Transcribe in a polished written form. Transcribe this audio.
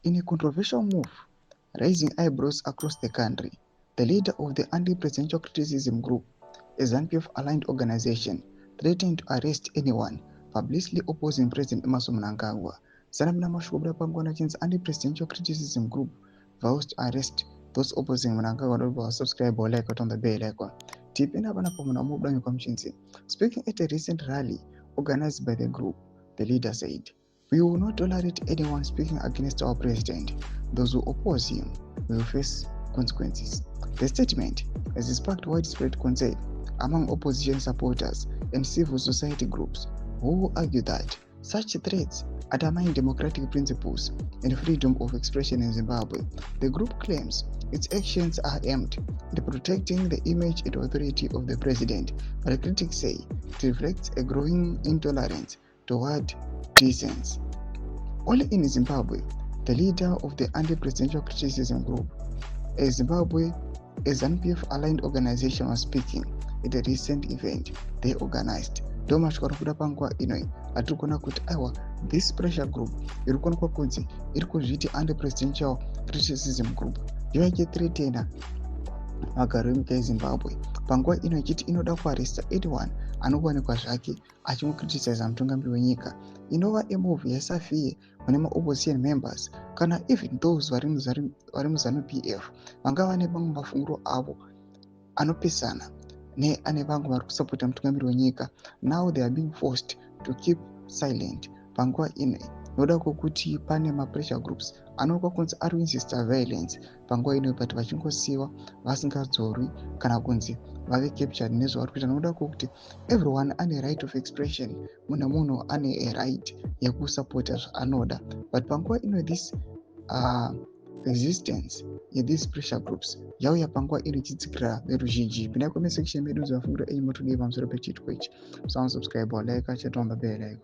In a controversial move, raising eyebrows across the country, the leader of the anti-presidential criticism group, a ZANU-PF-aligned organization, threatened to arrest anyone publicly opposing President Emmerson Mnangagwa. Zanamina Mashobra Pangwanachin's anti-presidential criticism group vows to arrest those opposing Mnangagwa. Subscribe or like it on the bell icon. Speaking at a recent rally organized by the group, the leader said, "We will not tolerate anyone speaking against our president. Those who oppose him will face consequences." The statement has sparked widespread concern among opposition supporters and civil society groups who argue that such threats undermine democratic principles and freedom of expression in Zimbabwe. The group claims its actions are aimed at protecting the image and authority of the president, but critics say it reflects a growing intolerance toward dissent. Only in Zimbabwe, the leader of the anti-presidential criticism group, a ZANU-PF-aligned organization, was speaking at a recent event they organized. Domashkarakuda panguva inoi atirikuona kuti aiwa this pressure group iri kuonekwa kunzi iri kuzviti anti-presidential criticism group iva ichithreatena magaro enyika yeZimbabwe panguva ino ichiti inoda kuaresta anyone anowanikwa zvake achingocriticize mutungamiri wenyika. Inova emove yasafiye mune maopposition members kana even those vari muZANU-PF vangava nemamwe mafungiro avo anopesana neane vamwe vari kusapota mutungamiri wenyika. Now they are being forced to keep silent panguva ino noda kwokuti pane mapressure groups anoonekwa kunzi ari kuinsista violence panguva ino but vachingosiyiwa vasingadzorwi kana kunzi vave captured nezvavari kuita noda kwokuti everyone ane right of expression, munhu ane a right yekusapota zvaanoda, but panguva ino this resistance these pressure groups yauya panguva ino ichitsikira veruzhinji. Pindai comment section medu muzivafungiro enyu motodei pamusoro pechitiko ichi. Subscribe or like, chat on the bell icon.